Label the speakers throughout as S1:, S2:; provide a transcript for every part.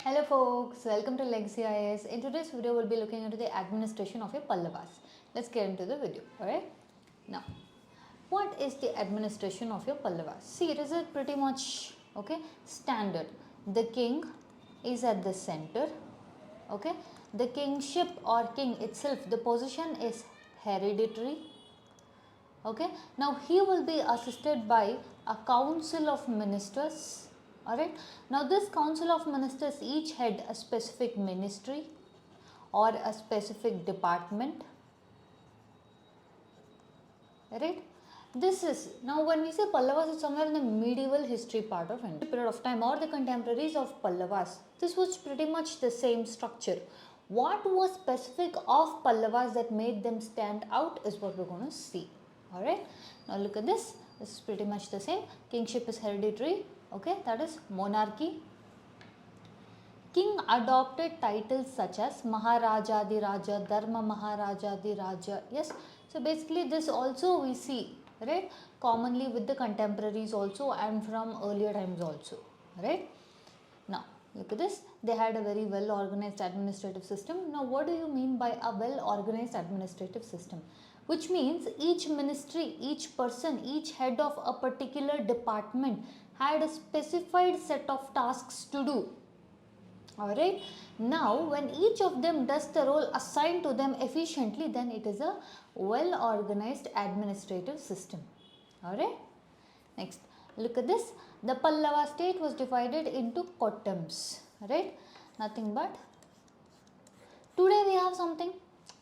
S1: Hello folks, welcome to Legacy IAS. In today's video, we'll be looking into the administration of your Pallavas. Let's get into the video, alright? Now, what is the administration of your Pallavas? See, it is a pretty much, standard. The king is at the center, okay? The kingship or king itself, the position is hereditary, okay? Now, he will be assisted by a council of ministers. Alright, now this council of ministers each had a specific ministry or a specific department. Right, this is now when we say Pallavas, it's somewhere in the medieval history part of India period of time or the contemporaries of Pallavas. This was pretty much the same structure. What was specific of Pallavas that made them stand out is what we're going to see. Alright, now look at this. This is pretty much the same. Kingship is hereditary. Okay, that is monarchy. King adopted titles such as Maharaja Raja, Dharma Maharaja Raja. Yes, so basically this also we see, right, commonly with the contemporaries also and from earlier times also, right. Now, look at this. They had a very well organized administrative system. Now, what do you mean by a well organized administrative system? Which means each ministry, each person, each head of a particular department had a specified set of tasks to do. Alright. Now, when each of them does the role assigned to them efficiently, then it is a well organized administrative system. Alright. Next, look at this. The Pallava state was divided into Kottams. Right. Nothing but. Today we have something.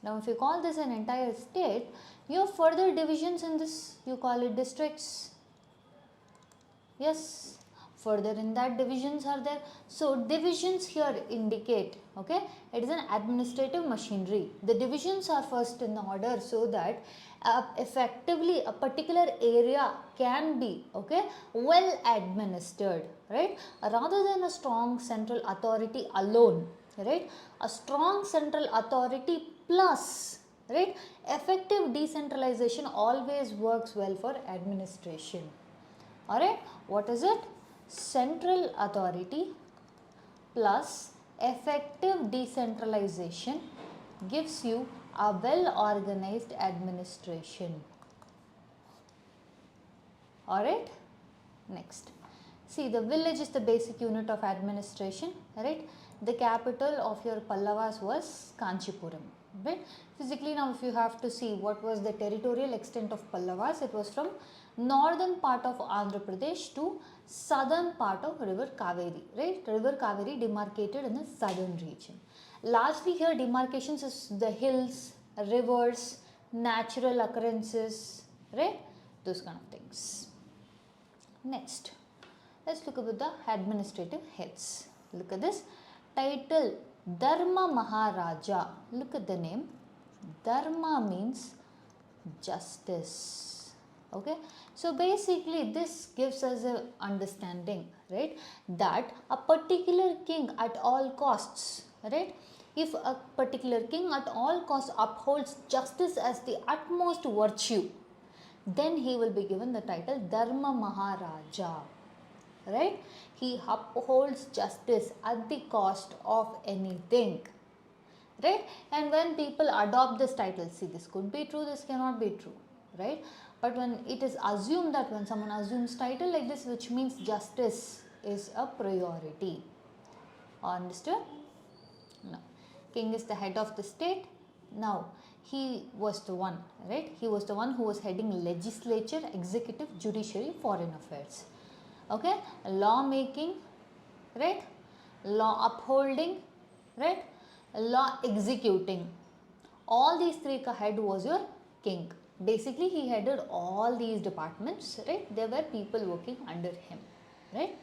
S1: Now, if you call this an entire state, you have further divisions in this. You call it districts. Yes, further in that divisions are there. So, divisions here indicate, okay, it is an administrative machinery. The divisions are first in the order so that effectively a particular area can be, okay, well administered, right, rather than a strong central authority alone, right, a strong central authority plus, right, effective decentralization always works well for administration. Alright, what is it? Central authority plus effective decentralization gives you a well organized administration. Alright, next. See, the village is the basic unit of administration, right? The capital of your Pallavas was Kanchipuram, right? Physically, now if you have to see what was the territorial extent of Pallavas, it was from northern part of Andhra Pradesh to southern part of river Kaveri, right? River Kaveri demarcated in the southern region. Largely here demarcations is the hills, rivers, natural occurrences, right? Those kind of things. Next, let's look at the administrative heads. Look at this title, Dharma Maharaja. Look at the name. Dharma means justice. Okay, so basically this gives us an understanding, right, that a particular king at all costs, right, if a particular king at all costs upholds justice as the utmost virtue, then he will be given the title Dharma Maharaja, right. He upholds justice at the cost of anything, right. And when people adopt this title, see, this could be true, this cannot be true, right. But when it is assumed that when someone assumes title like this, which means justice is a priority. Understood? No. King is the head of the state. Now, he was the one, right? He was the one who was heading legislature, executive, judiciary, foreign affairs. Okay? Law making, right? Law upholding, right? Law executing. All these three head was your king. Basically, he headed all these departments, right? There were people working under him, right?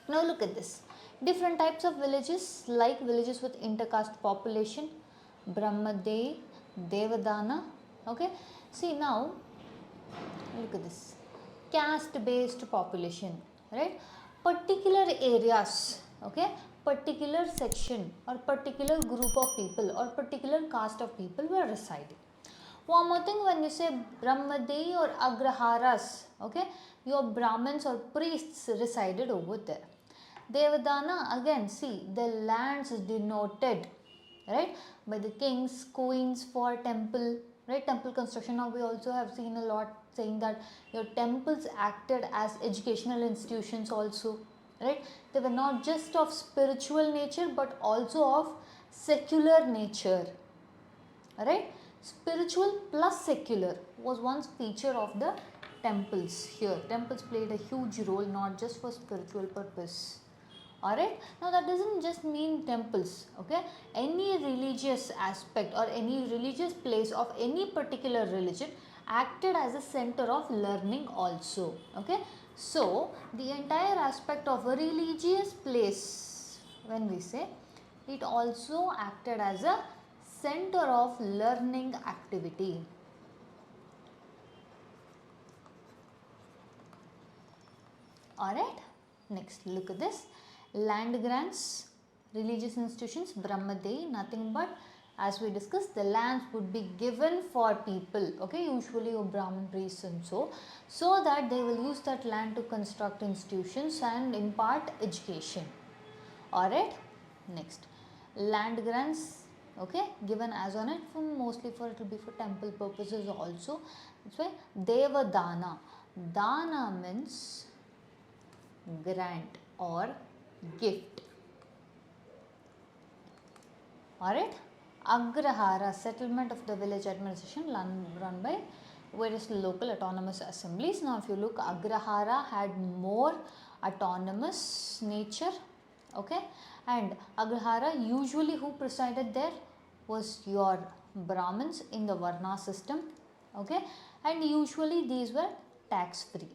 S1: Now, look at this. Different types of villages, like villages with intercaste population, Brahmadei, Devadana, okay? See now, look at this. Caste-based population, right? Particular areas, okay? Particular section or particular group of people or particular caste of people were residing. One more thing, when you say Brahmadei or Agraharas, okay, your Brahmins or priests resided over there. Devadana, again see the lands denoted, right, by the kings, queens for temple, right, temple construction. Now we also have seen a lot saying that your temples acted as educational institutions also, right. They were not just of spiritual nature but also of secular nature, right. Spiritual plus secular was one feature of the temples here. Temples played a huge role, not just for spiritual purpose. Alright, now that doesn't just mean temples, okay. Any religious aspect or any religious place of any particular religion acted as a center of learning also, okay. So the entire aspect of a religious place, when we say, it also acted as a center of learning activity. Alright, next look at this. Land grants, religious institutions, Brahmadei, nothing but, as we discussed, the lands would be given for people, okay, usually a Brahmin priests and so that they will use that land to construct institutions and impart education. Alright, next, land grants, okay, given as on it, mostly for it will be for temple purposes also. That's why Devadana, Dana means grant or gift. Alright, Agrahara, settlement of the village administration run by various local autonomous assemblies. Now if you look, Agrahara had more autonomous nature, okay, and Agrahara, usually who presided there was your Brahmins in the Varna system, okay, and usually these were tax free.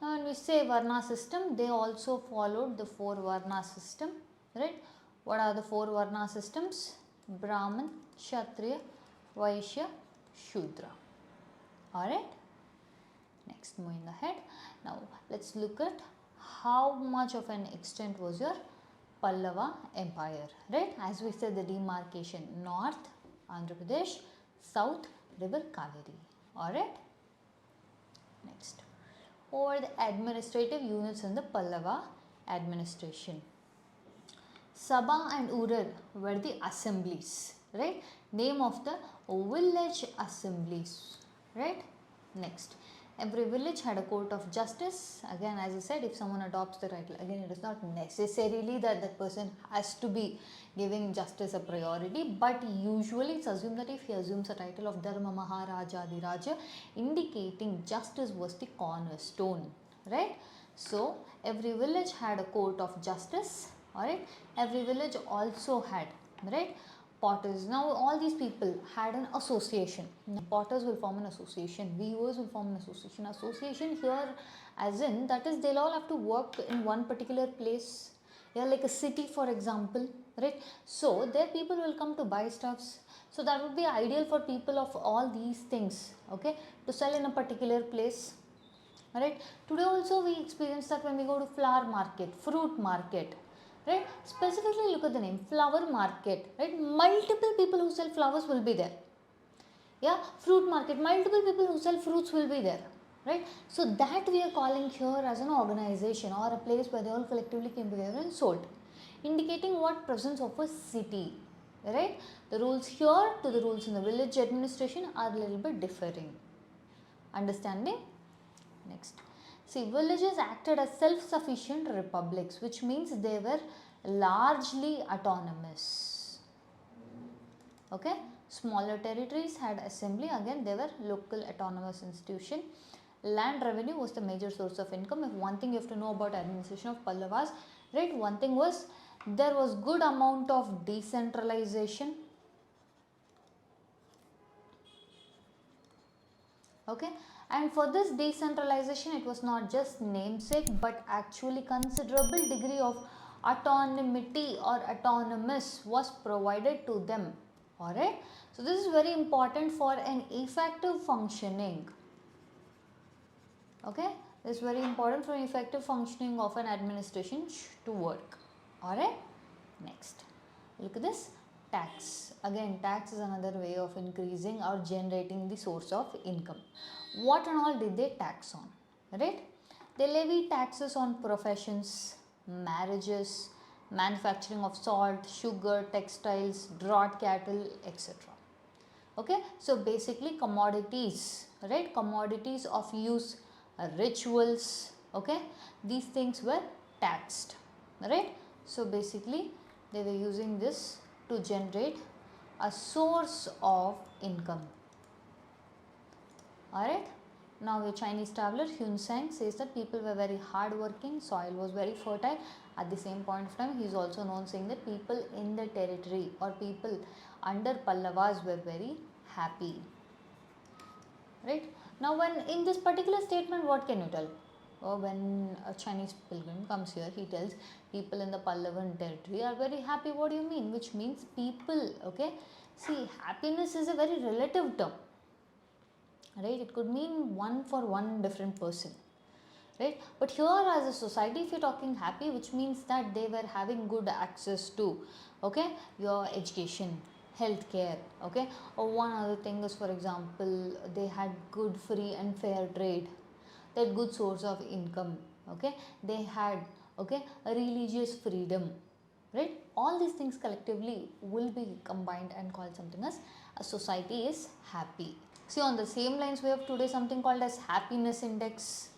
S1: Now when we say Varna system, they also followed the 4 Varna system, right. What are the 4 Varna systems? Brahman, Kshatriya, Vaishya, Shudra. Alright. Next, moving ahead. Now let's look at how much of an extent was your Pallava empire, right. As we said, the demarcation, north Andhra Pradesh, south river Kaveri. Alright. Next, over the administrative units in the Pallava administration. Sabha and Ural were the assemblies, right. Name of the village assemblies, right. Next, every village had a court of justice. Again, as I said, if someone adopts the title, again it is not necessarily that that person has to be giving justice a priority, but usually it's assumed that if he assumes a title of Dharma Maharaja Adhiraja, indicating justice was the cornerstone, right. So every village had a court of justice, alright. Every village also had, right, potters. Now all these people had an association. Potters will form an association, weavers will form an association. Association here as in, that is, they'll all have to work in one particular place, yeah, like a city for example, right. So there people will come to buy stuffs. So that would be ideal for people of all these things, okay, to sell in a particular place. Alright, today also we experience that when we go to flower market, fruit market, right. Specifically look at the name, flower market, right. Multiple people who sell flowers will be there. Yeah, fruit market, multiple people who sell fruits will be there, right. So that we are calling here as an organization or a place where they all collectively came together and sold, indicating what presence of a city, right. The rules here to the rules in the village administration are a little bit differing. Understanding? Next, see, villages acted as self-sufficient republics, which means they were largely autonomous, okay. Smaller territories had assembly, again they were local autonomous institution. Land revenue was the major source of income. If one thing you have to know about administration of Pallavas, right, one thing was there was good amount of decentralization, okay. And for this decentralization, it was not just namesake but actually considerable degree of autonomy or autonomous was provided to them, alright. So this is very important for an effective functioning, okay. This is very important for effective functioning of an administration to work, alright. Next, look at this, tax. Again, tax is another way of increasing or generating the source of income. What and all did they tax on, right? They levy taxes on professions, marriages, manufacturing of salt, sugar, textiles, draught cattle, etc. Okay, so basically commodities, right? Commodities of use, rituals, okay, these things were taxed, right? So basically they were using this to generate a source of income. Alright, now the Chinese traveler Hun Sang says that people were very hardworking, soil was very fertile. At the same point of time, he is also known saying that people in the territory or people under Pallavas were very happy. Right, now when in this particular statement, what can you tell? When a Chinese pilgrim comes here, he tells people in the Pallavan territory are very happy. What do you mean? Which means people, okay? See, happiness is a very relative term, right? It could mean one for one different person, right? But here as a society, if you're talking happy, which means that they were having good access to, okay, your education, healthcare, okay? Or one other thing is, for example, they had good free and fair trade, they had good source of income, okay? They had, okay, a religious freedom, right? All these things collectively will be combined and called something as a society is happy. See, on the same lines, we have today something called as happiness index.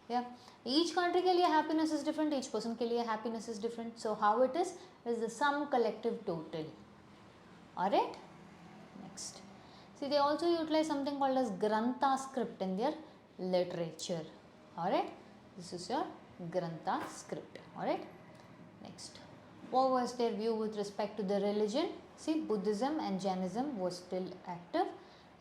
S1: Yeah, each country ke liye happiness is different, each person ke liye happiness is different. So how it is the sum collective total. Alright, next. See, they also utilize something called as Grantha script in their literature. Alright, this is your Grantha script. Alright, next. What was their view with respect to the religion? See, Buddhism and Jainism was still active.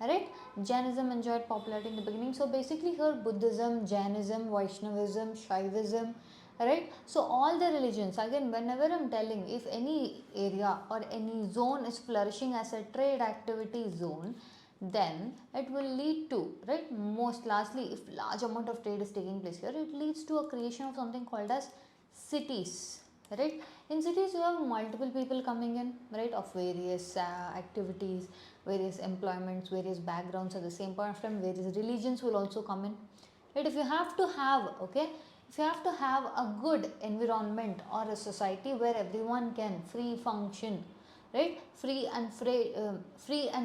S1: Alright, Jainism enjoyed popularity in the beginning. So basically here Buddhism, Jainism, Vaishnavism, Shaivism, right? So all the religions, again, whenever I'm telling, if any area or any zone is flourishing as a trade activity zone, then it will lead to, right, most largely, if large amount of trade is taking place here, it leads to a creation of something called as cities, right? In cities you have multiple people coming in, right, of various activities, various employments, various backgrounds. At the same point of time, various religions will also come in, right? If you have to have, okay, if you have to have a good environment or a society where everyone can free function, right, free and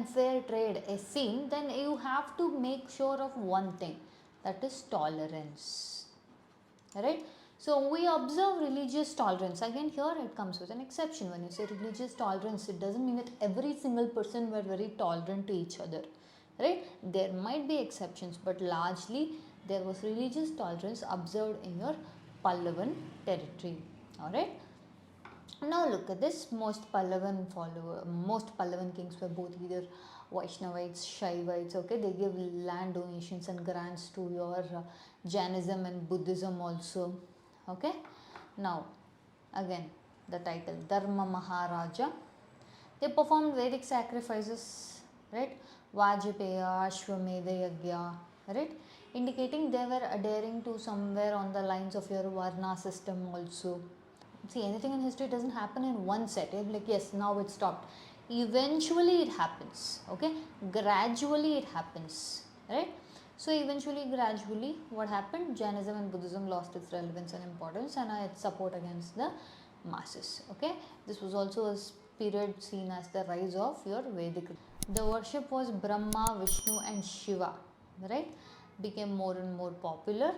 S1: fair trade is seen, then you have to make sure of one thing, that is tolerance, right? So we observe religious tolerance. Again, here it comes with an exception. When you say religious tolerance, it doesn't mean that every single person were very tolerant to each other, right? There might be exceptions, but largely there was religious tolerance observed in your Pallavan territory. Alright. Now look at this. Most Pallavan kings were both either Vaishnavites, Shaivites, okay? They give land donations and grants to your Jainism and Buddhism also, okay? Now, again, the title Dharma Maharaja. They performed Vedic sacrifices, right? Vajpaya, Ashwamedha Yagya, right? Indicating they were adhering to somewhere on the lines of your Varna system also. See, anything in history doesn't happen in one set. You'll be like, yes, now it stopped. Eventually it happens, okay? Gradually it happens, right? So eventually, gradually, what happened? Jainism and Buddhism lost its relevance and importance and its support against the masses, okay? This was also a period seen as the rise of your Vedic. The worship was Brahma, Vishnu and Shiva, right? Became more and more popular.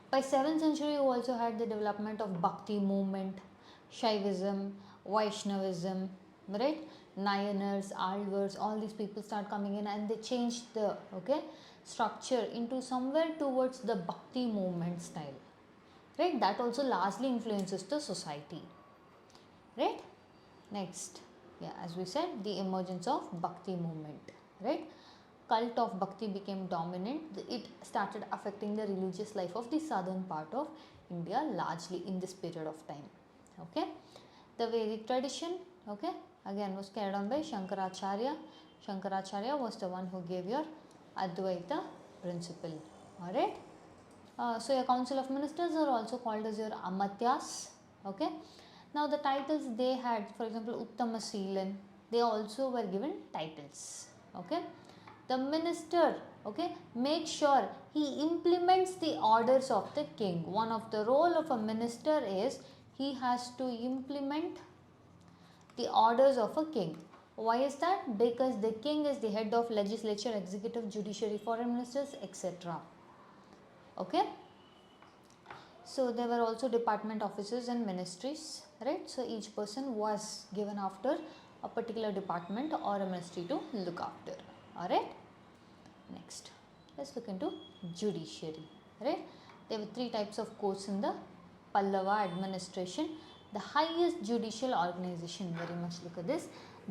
S1: By 7th century, you also had the development of Bhakti movement, Shaivism, Vaishnavism, right? Nayanars, Alvars, all these people start coming in and they changed the, okay, structure into somewhere towards the Bhakti movement style, right? That also largely influences the society, right? Next, yeah, as we said, the emergence of Bhakti movement, right? Cult of Bhakti became dominant. It started affecting the religious life of the southern part of India largely in this period of time, okay? The Vedic tradition, okay, again was carried on by Shankaracharya. Shankaracharya was the one who gave your Advaita principle, alright? So your council of ministers are also called as your Amatyas, okay? Now the titles they had, for example, Uttama Seelan, they also were given titles, okay? the minister, okay, make sure he implements the orders of the king. One of the role of a minister is he has to implement the orders of a king. Why is that? Because the king is the head of legislature, executive, judiciary, foreign ministers, etc. Okay. So there were also department offices and ministries, right? So each person was given after a particular department or a ministry to look after. Alright. Next, let's look into judiciary, right? There were 3 types of courts in the Pallava administration. The highest judicial organization, very much look at this,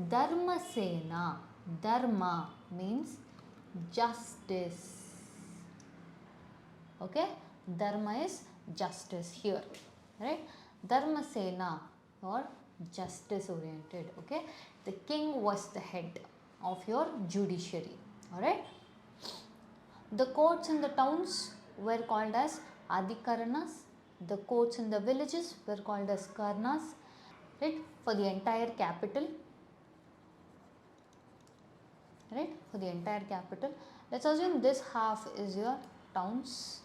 S1: Dharma Sena. Dharma means justice. Okay, Dharma is justice here, right? Dharma Sena or justice oriented. Okay, the king was the head of your judiciary. Alright. The courts in the towns were called as Adhikaranas. The courts in the villages were called as Karnas, right? For the entire capital, right? For the entire capital, let's assume this half is your towns.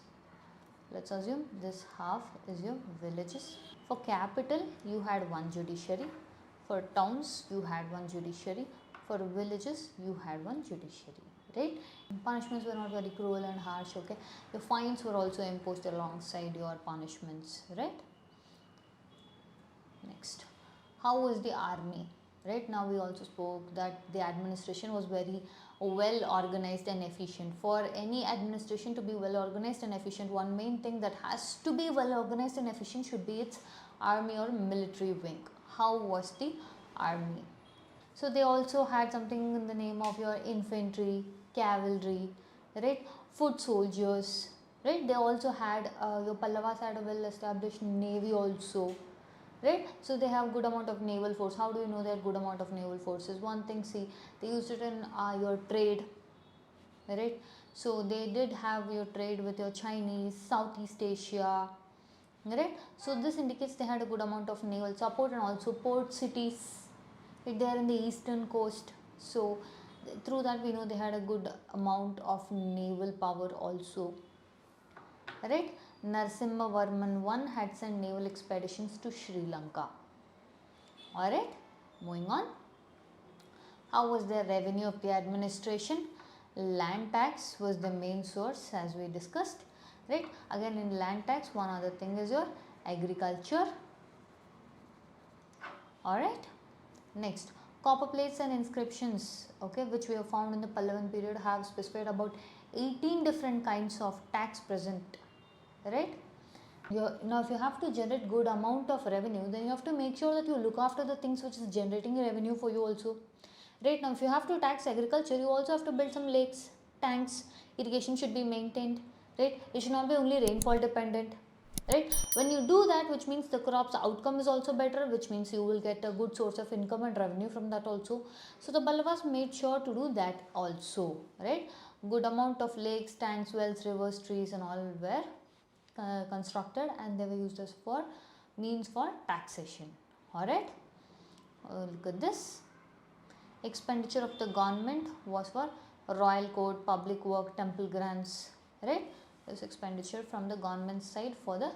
S1: Let's assume this half is your villages. For capital, you had one judiciary. For towns, you had one judiciary. For villages, you had one judiciary, right? Punishments were not very cruel and harsh, okay? The fines were also imposed alongside your punishments, right? Next, how was the army, right? Now we also spoke that the administration was very well organized and efficient. For any administration to be well organized and efficient, one main thing that has to be well organized and efficient should be its army or military wing. How was the army? So they also had something in the name of your infantry, cavalry, right? Foot soldiers, right? They also had your Pallavas had a well established navy also, right? So they have good amount of naval force. How do you know they have good amount of naval forces? One thing, see, they used it in your trade, right? So they did have your trade with your Chinese, Southeast Asia, right? So this indicates they had a good amount of naval support and also port cities. They are in the eastern coast, so through that we know they had a good amount of naval power also, right? Narasimha Varman I had sent naval expeditions to Sri Lanka. Alright, moving on. How was the revenue of the administration? Land tax was the main source, as we discussed, right? Again, in land tax, one other thing is your agriculture. Alright. Next, copper plates and inscriptions, okay, which we have found in the Pallavan period, have specified about 18 different kinds of tax present, right? Now, if you have to generate good amount of revenue, then you have to make sure that you look after the things which is generating revenue for you also, right? Now, if you have to tax agriculture, you also have to build some lakes, tanks, irrigation should be maintained, right? It should not be only rainfall dependent, right? When you do that, which means the crop's outcome is also better, which means you will get a good source of income and revenue from that also. So the Pallavas made sure to do that also, right? Good amount of lakes, tanks, wells, rivers, trees and all were constructed, and they were used as for means for taxation. Alright, look at this. Expenditure of the government was for royal court, public work, temple grants, right? This expenditure from the government side for the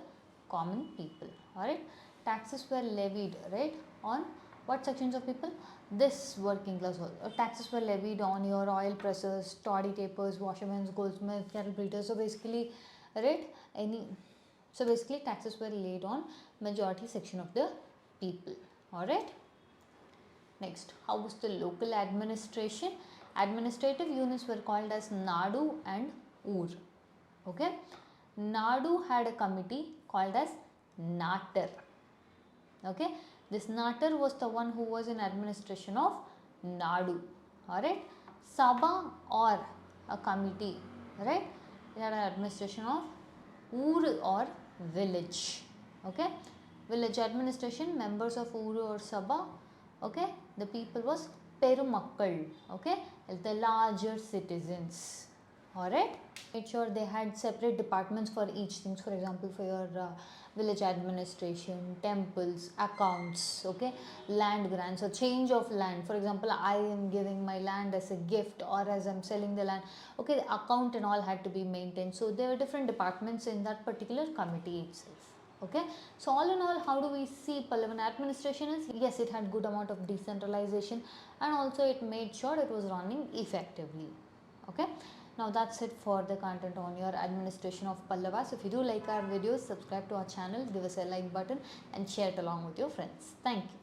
S1: common people. Alright, taxes were levied, right, on what sections of people? This working class. Taxes were levied on your oil presses, toddy tapers, washermen, goldsmiths, cattle breeders. So basically, right, so basically taxes were laid on majority section of the people. Alright. Next, how was the local administration? Administrative units were called as Nadu and Ur. Okay, Nadu had a committee called as Natar. Okay, this Natar was the one who was in administration of Nadu. Alright, Sabha or a committee, right, they had an administration of Ur or village. Okay, village administration, members of Ur or Sabha. Okay, the people was Perumakkal. Okay, the larger citizens. Alright, made sure they had separate departments for each things. For example, for your village administration, temples, accounts, okay, land grants or change of land. For example, I am giving my land as a gift or as I'm selling the land, okay, the account and all had to be maintained. So there were different departments in that particular committee itself. Okay, so all in all, how do we see Pallavan administration is? Yes, it had good amount of decentralization, and also it made sure it was running effectively. Okay, now that's it for the content on your administration of Pallavas. If you do like our videos, subscribe to our channel, give us a like button and share it along with your friends. Thank you.